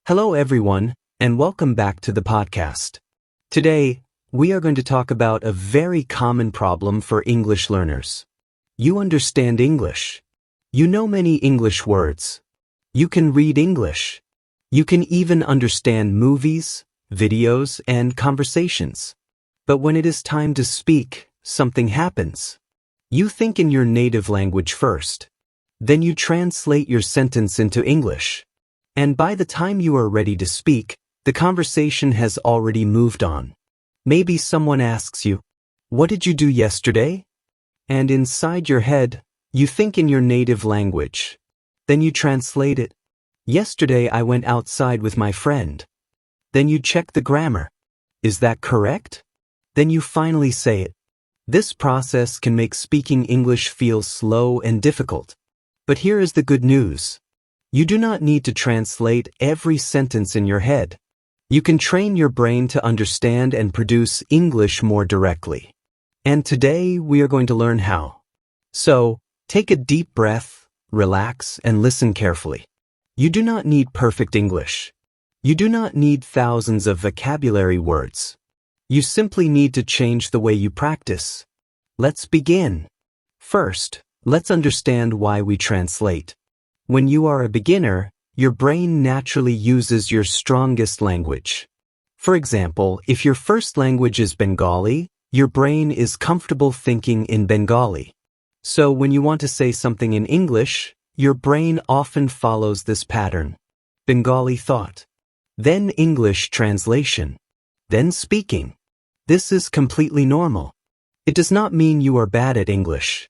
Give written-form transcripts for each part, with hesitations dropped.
Hello everyone, and welcome back to the podcast. Today, we are going to talk about a very common problem for English learners. You understand English. You know many English words. You can read English. You can even understand movies, videos, and conversations. But when it is time to speak, something happens. You think in your native language first. Then you translate your sentence into English. And by the time you are ready to speak, the conversation has already moved on. Maybe someone asks you, "What did you do yesterday?" And inside your head, you think in your native language. Then you translate it. "Yesterday I went outside with my friend." Then you check the grammar. Is that correct? Then you finally say it. This process can make speaking English feel slow and difficult. But here is the good news. You do not need to translate every sentence in your head. You can train your brain to understand and produce English more directly. And today we are going to learn how. So, take a deep breath, relax, and listen carefully. You do not need perfect English. You do not need thousands of vocabulary words. You simply need to change the way you practice. Let's begin. First, let's understand why we translate. When you are a beginner, your brain naturally uses your strongest language. For example, if your first language is Bengali, your brain is comfortable thinking in Bengali. So when you want to say something in English, your brain often follows this pattern. Bengali thought. Then English translation. Then speaking. This is completely normal. It does not mean you are bad at English.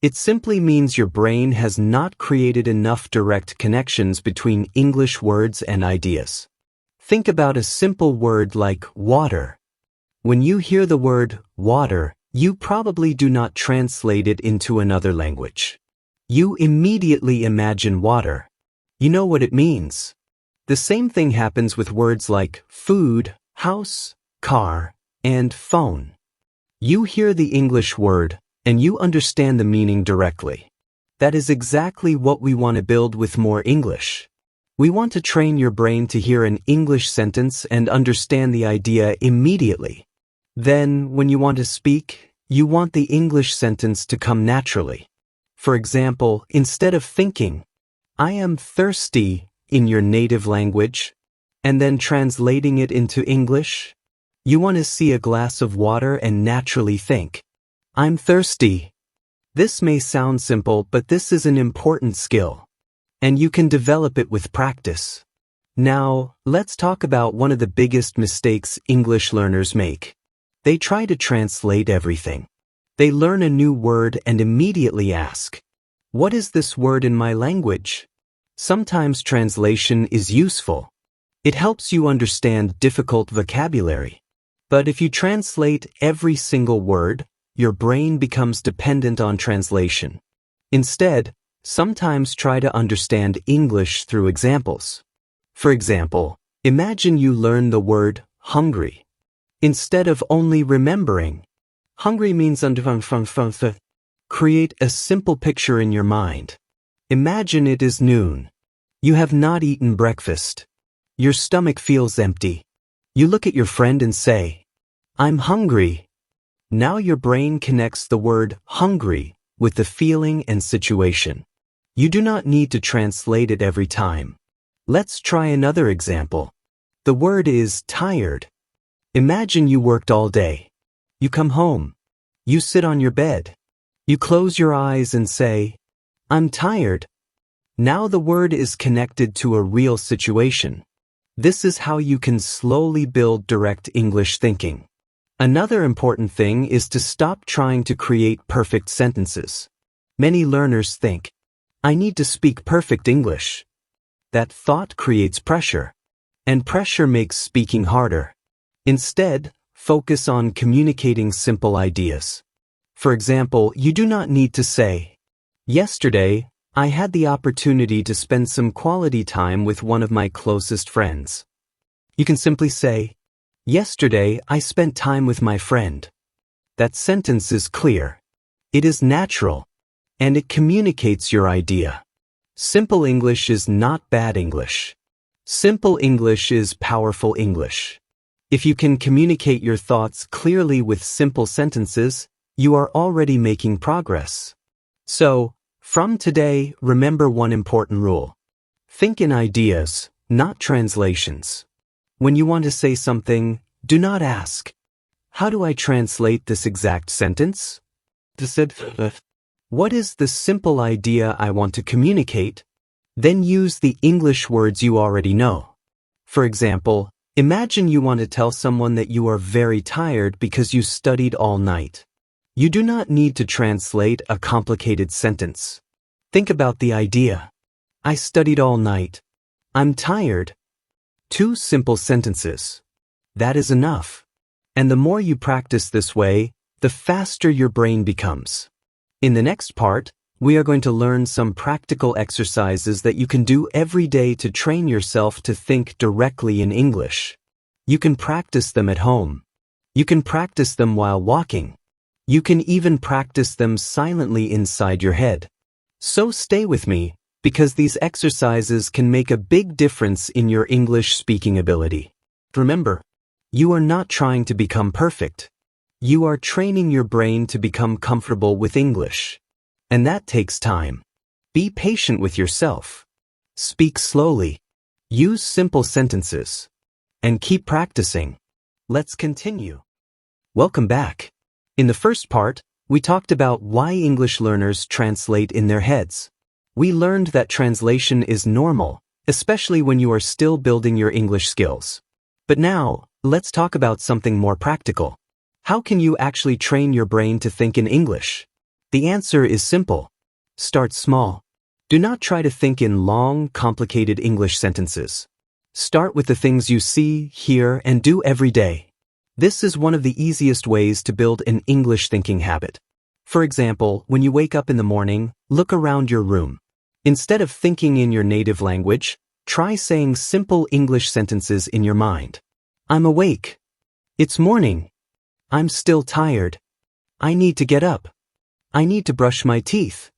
It simply means your brain has not created enough direct connections between English words and ideas. Think about a simple word like water. When you hear the word water, you probably do not translate it into another language. You immediately imagine water. You know what it means. The same thing happens with words like food, house, car, and phone. You hear the English word, and you understand the meaning directly. That is exactly what we want to build with more English. We want to train your brain to hear an English sentence and understand the idea immediately. Then, when you want to speak, you want the English sentence to come naturally. For example, instead of thinking, "I am thirsty," in your native language, and then translating it into English, you want to see a glass of water and naturally think, "I'm thirsty." This may sound simple, but this is an important skill. And you can develop it with practice. Now, let's talk about one of the biggest mistakes English learners make. They try to translate everything. They learn a new word and immediately ask, "What is this word in my language?" Sometimes translation is useful. It helps you understand difficult vocabulary. But if you translate every single word, your brain becomes dependent on translation. Instead, sometimes try to understand English through examples. For example, imagine you learn the word hungry. Instead of only remembering, hungry means create a simple picture in your mind. Imagine it is noon. You have not eaten breakfast. Your stomach feels empty. You look at your friend and say, "I'm hungry." Now your brain connects the word hungry with the feeling and situation. You do not need to translate it every time. Let's try another example. The word is tired. Imagine you worked all day. You come home. You sit on your bed. You close your eyes and say, "I'm tired." Now the word is connected to a real situation. This is how you can slowly build direct English thinking. Another important thing is to stop trying to create perfect sentences. Many learners think, "I need to speak perfect English." That thought creates pressure, and pressure makes speaking harder. Instead, focus on communicating simple ideas. For example, you do not need to say, "Yesterday, I had the opportunity to spend some quality time with one of my closest friends." You can simply say, "Yesterday, I spent time with my friend." That sentence is clear. It is natural, and it communicates your idea. Simple English is not bad English. Simple English is powerful English. If you can communicate your thoughts clearly with simple sentences, you are already making progress. So, from today, remember one important rule. Think in ideas, not translations. When you want to say something, do not ask, "How do I translate this exact sentence?" What is the simple idea I want to communicate? Then use the English words you already know. For example, imagine you want to tell someone that you are very tired because you studied all night. You do not need to translate a complicated sentence. Think about the idea. I studied all night. I'm tired. 2 simple sentences. That is enough. And the more you practice this way, the faster your brain becomes. In the next part, we are going to learn some practical exercises that you can do every day to train yourself to think directly in English. You can practice them at home. You can practice them while walking. You can even practice them silently inside your head. So stay with me, because these exercises can make a big difference in your English speaking ability. Remember, you are not trying to become perfect. You are training your brain to become comfortable with English. And that takes time. Be patient with yourself. Speak slowly. Use simple sentences. And keep practicing. Let's continue. Welcome back. In the first part, we talked about why English learners translate in their heads. We learned that translation is normal, especially when you are still building your English skills. But now, let's talk about something more practical. How can you actually train your brain to think in English? The answer is simple. Start small. Do not try to think in long, complicated English sentences. Start with the things you see, hear, and do every day. This is one of the easiest ways to build an English thinking habit. For example, when you wake up in the morning, look around your room. Instead of thinking in your native language, try saying simple English sentences in your mind. I'm awake. It's morning. I'm still tired. I need to get up. I need to brush my teeth.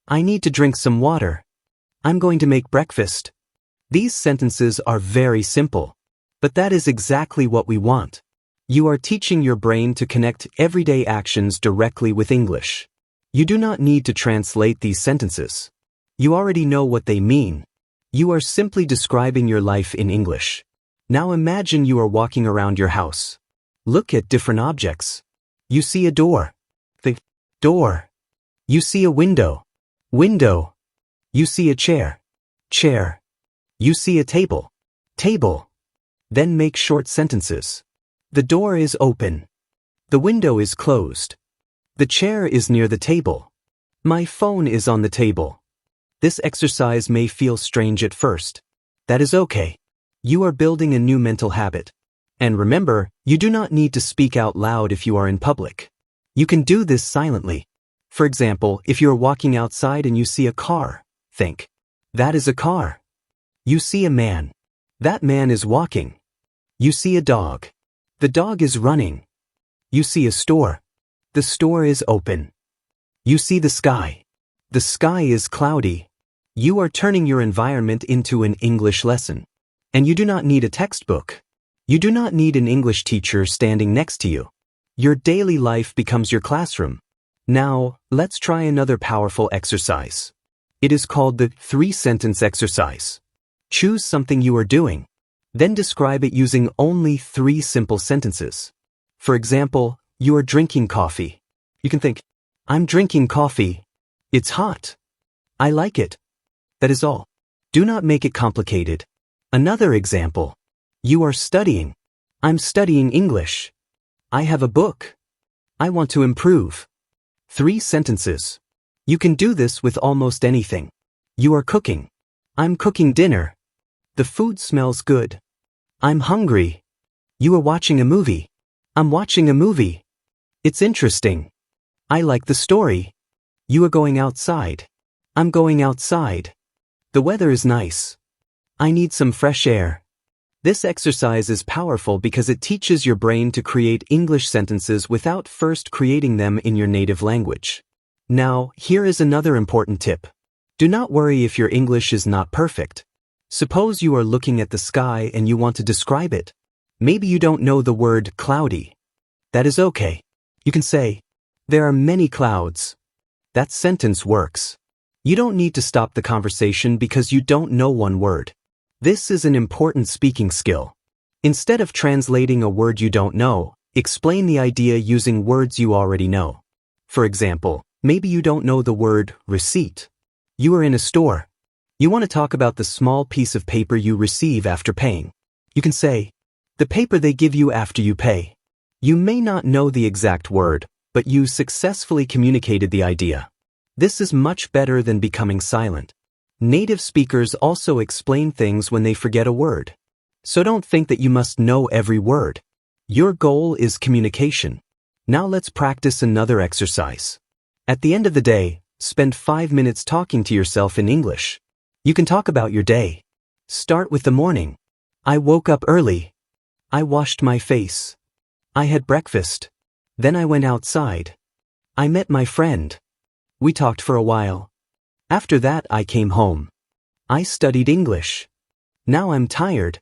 I need to drink some water. I'm going to make breakfast. These sentences are very simple. But that is exactly what we want. You are teaching your brain to connect everyday actions directly with English. You do not need to translate these sentences. You already know what they mean. You are simply describing your life in English. Now imagine you are walking around your house. Look at different objects. You see a door. The door. You see a window. Window. You see a chair. Chair. You see a table. Table. Then make short sentences. The door is open. The window is closed. The chair is near the table. My phone is on the table. This exercise may feel strange at first. That is okay. You are building a new mental habit. And remember, you do not need to speak out loud if you are in public. You can do this silently. For example, if you are walking outside and you see a car, think, that is a car. You see a man. That man is walking. You see a dog. The dog is running. You see a store. The store is open. You see the sky. The sky is cloudy. You are turning your environment into an English lesson. And you do not need a textbook. You do not need an English teacher standing next to you. Your daily life becomes your classroom. Now, let's try another powerful exercise. It is called the 3-sentence exercise. Choose something you are doing. Then describe it using only 3 simple sentences. For example, you are drinking coffee. You can think, I'm drinking coffee. It's hot. I like it. That is all. Do not make it complicated. Another example. You are studying. I'm studying English. I have a book. I want to improve. 3 sentences. You can do this with almost anything. You are cooking. I'm cooking dinner. The food smells good. I'm hungry. You are watching a movie. I'm watching a movie. It's interesting. I like the story. You are going outside. I'm going outside. The weather is nice. I need some fresh air. This exercise is powerful because it teaches your brain to create English sentences without first creating them in your native language. Now, here is another important tip. Do not worry if your English is not perfect. Suppose you are looking at the sky and you want to describe it. Maybe you don't know the word cloudy. That is okay. You can say, there are many clouds. That sentence works. You don't need to stop the conversation because you don't know one word. This is an important speaking skill. Instead of translating a word you don't know, explain the idea using words you already know. For example, maybe you don't know the word receipt. You are in a store. You want to talk about the small piece of paper you receive after paying. You can say, the paper they give you after you pay. You may not know the exact word, but you successfully communicated the idea. This is much better than becoming silent. Native speakers also explain things when they forget a word. So don't think that you must know every word. Your goal is communication. Now let's practice another exercise. At the end of the day, spend 5 minutes talking to yourself in English. You can talk about your day. Start with the morning. I woke up early. I washed my face. I had breakfast. Then I went outside. I met my friend. We talked for a while. After that, I came home. I studied English. Now I'm tired.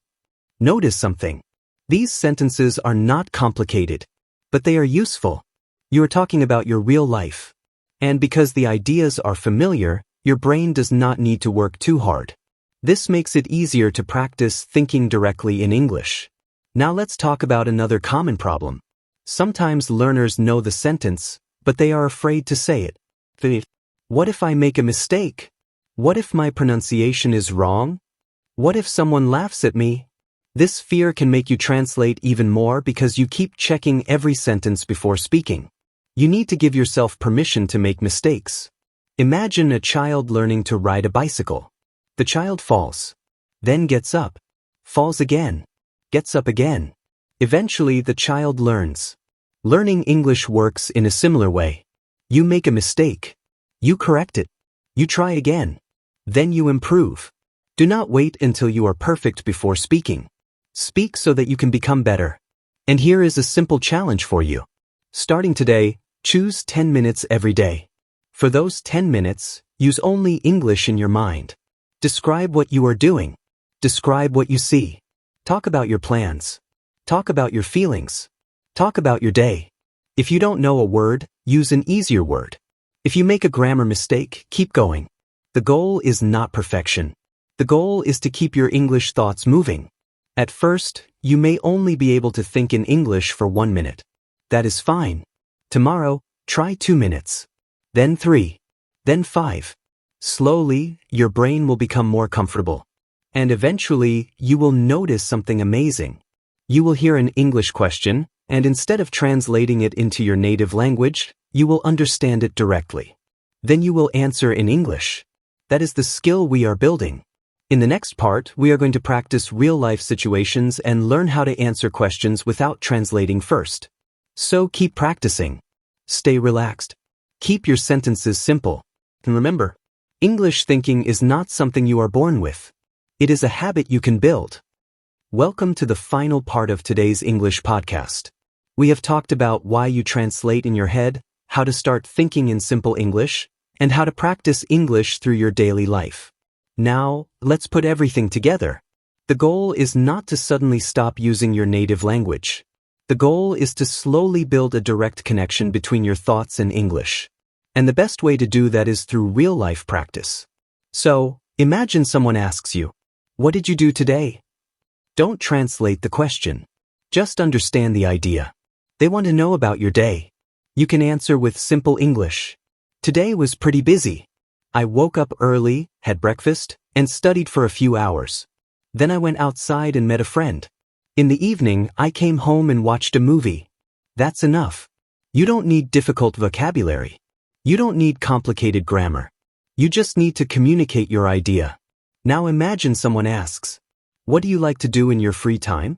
Notice something. These sentences are not complicated, but they are useful. You are talking about your real life. And because the ideas are familiar, your brain does not need to work too hard. This makes it easier to practice thinking directly in English. Now let's talk about another common problem. Sometimes learners know the sentence, but they are afraid to say it. What if I make a mistake? What if my pronunciation is wrong? What if someone laughs at me? This fear can make you translate even more because you keep checking every sentence before speaking. You need to give yourself permission to make mistakes. Imagine a child learning to ride a bicycle. The child falls, then gets up, falls again, gets up again. Eventually the child learns. Learning English works in a similar way. You make a mistake. You correct it. You try again. Then you improve. Do not wait until you are perfect before speaking. Speak so that you can become better. And here is a simple challenge for you. Starting today, choose 10 minutes every day. For those 10 minutes, use only English in your mind. Describe what you are doing. Describe what you see. Talk about your plans. Talk about your feelings. Talk about your day. If you don't know a word, use an easier word. If you make a grammar mistake, keep going. The goal is not perfection. The goal is to keep your English thoughts moving. At first, you may only be able to think in English for 1 minute. That is fine. Tomorrow, try 2 minutes. Then 3. Then 5. Slowly, your brain will become more comfortable. And eventually, you will notice something amazing. You will hear an English question, and instead of translating it into your native language, you will understand it directly. Then you will answer in English. That is the skill we are building. In the next part, we are going to practice real-life situations and learn how to answer questions without translating first. So keep practicing. Stay relaxed. Keep your sentences simple. And remember, English thinking is not something you are born with. It is a habit you can build. Welcome to the final part of today's English podcast. We have talked about why you translate in your head, how to start thinking in simple English, and how to practice English through your daily life. Now, let's put everything together. The goal is not to suddenly stop using your native language. The goal is to slowly build a direct connection between your thoughts and English. And the best way to do that is through real-life practice. So, imagine someone asks you, "What did you do today?" Don't translate the question. Just understand the idea. They want to know about your day. You can answer with simple English. Today was pretty busy. I woke up early, had breakfast, and studied for a few hours. Then I went outside and met a friend. In the evening, I came home and watched a movie. That's enough. You don't need difficult vocabulary. You don't need complicated grammar. You just need to communicate your idea. Now imagine someone asks, "What do you like to do in your free time?"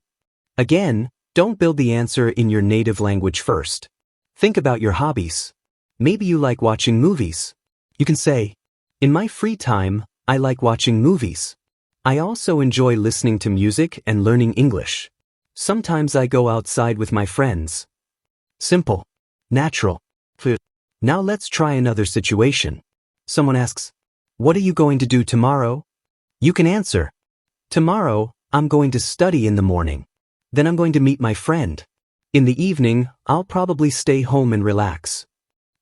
Again, don't build the answer in your native language first. Think about your hobbies. Maybe you like watching movies. You can say, "In my free time, I like watching movies. I also enjoy listening to music and learning English. Sometimes I go outside with my friends." Simple. Natural. Now let's try another situation. Someone asks, "What are you going to do tomorrow?" You can answer, Tomorrow, I'm going to study in the morning. Then I'm going to meet my friend. In the evening, I'll probably stay home and relax.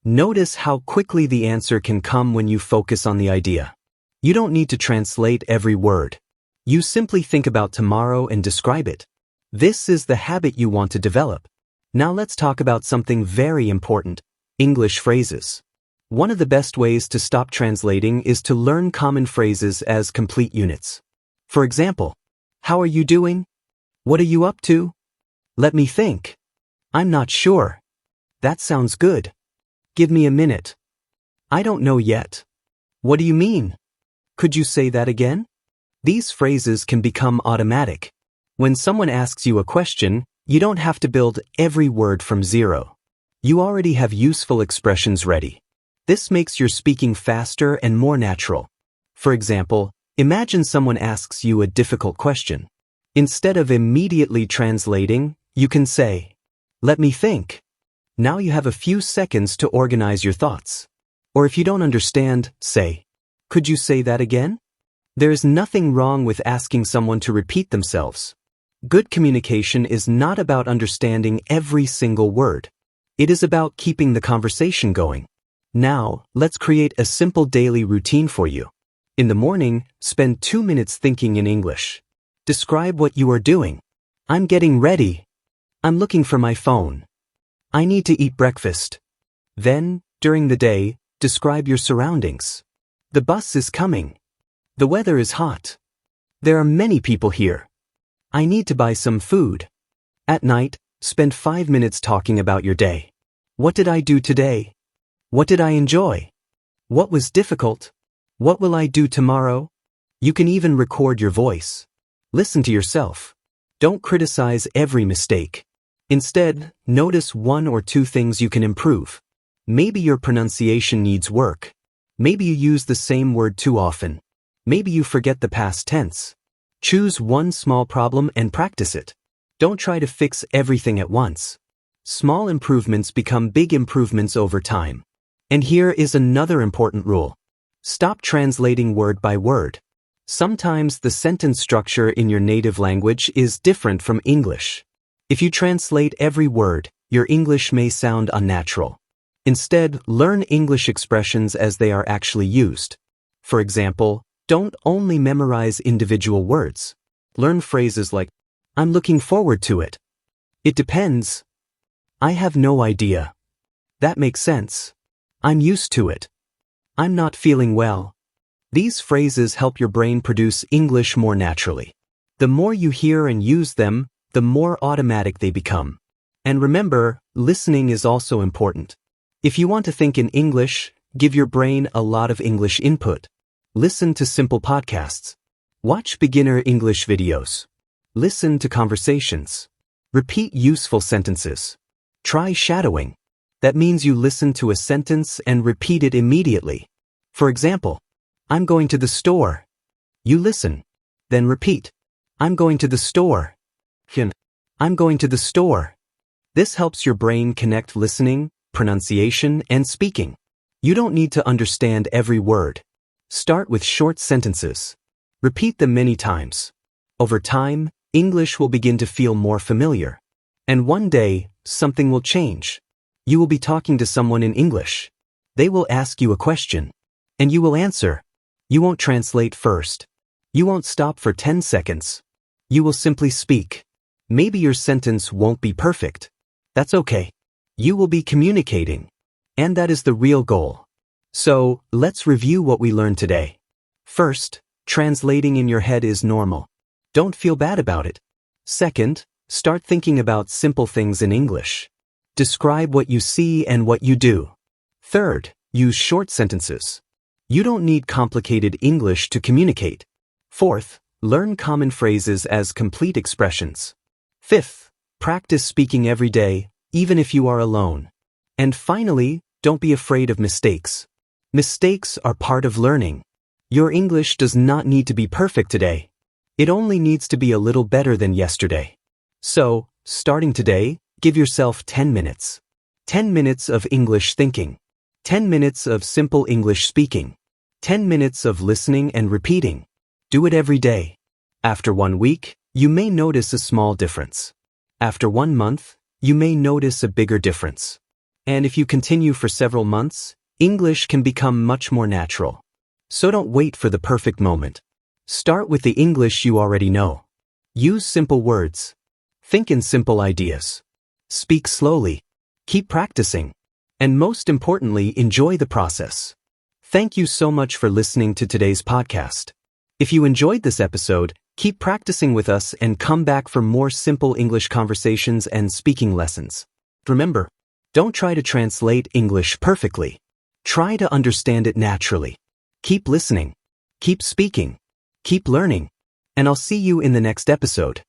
Notice how quickly the answer can come when you focus on the idea. You don't need to translate every word. You simply think about tomorrow and describe it. This is the habit you want to develop. Now let's talk about something very important: English phrases. One of the best ways to stop translating is to learn common phrases as complete units. For example, how are you doing? What are you up to? Let me think. I'm not sure. That sounds good. Give me a minute. I don't know yet. What do you mean? Could you say that again? These phrases can become automatic. When someone asks you a question, you don't have to build every word from zero. You already have useful expressions ready. This makes your speaking faster and more natural. For example, imagine someone asks you a difficult question. Instead of immediately translating, you can say, "Let me think." Now you have a few seconds to organize your thoughts. Or if you don't understand, say, "Could you say that again?" There is nothing wrong with asking someone to repeat themselves. Good communication is not about understanding every single word. It is about keeping the conversation going. Now, let's create a simple daily routine for you. In the morning, spend 2 minutes thinking in English. Describe what you are doing. I'm getting ready. I'm looking for my phone. I need to eat breakfast. Then, during the day, describe your surroundings. The bus is coming. The weather is hot. There are many people here. I need to buy some food. At night, spend 5 minutes talking about your day. What did I do today? What did I enjoy? What was difficult? What will I do tomorrow? You can even record your voice. Listen to yourself. Don't criticize every mistake. Instead, notice 1 or 2 things you can improve. Maybe your pronunciation needs work. Maybe you use the same word too often. Maybe you forget the past tense. Choose one small problem and practice it. Don't try to fix everything at once. Small improvements become big improvements over time. And here is another important rule. Stop translating word by word. Sometimes the sentence structure in your native language is different from English. If you translate every word, your English may sound unnatural. Instead, learn English expressions as they are actually used. For example, don't only memorize individual words. Learn phrases like, "I'm looking forward to it." "It depends." "I have no idea." "That makes sense." "I'm used to it." "I'm not feeling well." These phrases help your brain produce English more naturally. The more you hear and use them, the more automatic they become. And remember, listening is also important. If you want to think in English, give your brain a lot of English input. Listen to simple podcasts. Watch beginner English videos. Listen to conversations. Repeat useful sentences. Try shadowing. That means you listen to a sentence and repeat it immediately. For example, "I'm going to the store." You listen. Then repeat. "I'm going to the store." "I'm going to the store." This helps your brain connect listening, pronunciation, and speaking. You don't need to understand every word. Start with short sentences. Repeat them many times. Over time, English will begin to feel more familiar. And one day, something will change. You will be talking to someone in English. They will ask you a question. And you will answer. You won't translate first. You won't stop for 10 seconds. You will simply speak. Maybe your sentence won't be perfect. That's okay. You will be communicating. And that is the real goal. So, let's review what we learned today. First, translating in your head is normal. Don't feel bad about it. Second, start thinking about simple things in English. Describe what you see and what you do. Third, use short sentences. You don't need complicated English to communicate. Fourth, learn common phrases as complete expressions. Fifth, practice speaking every day, even if you are alone. And finally, don't be afraid of mistakes. Mistakes are part of learning. Your English does not need to be perfect today. It only needs to be a little better than yesterday. So, starting today, give yourself 10 minutes. 10 minutes of English thinking. 10 minutes of simple English speaking. 10 minutes of listening and repeating. Do it every day. After 1 week, you may notice a small difference. After 1 month, you may notice a bigger difference. And if you continue for several months, English can become much more natural. So don't wait for the perfect moment. Start with the English you already know. Use simple words. Think in simple ideas. Speak slowly. Keep practicing. And most importantly, enjoy the process. Thank you so much for listening to today's podcast. If you enjoyed this episode, keep practicing with us and come back for more simple English conversations and speaking lessons. Remember, don't try to translate English perfectly. Try to understand it naturally. Keep listening. Keep speaking. Keep learning. And I'll see you in the next episode.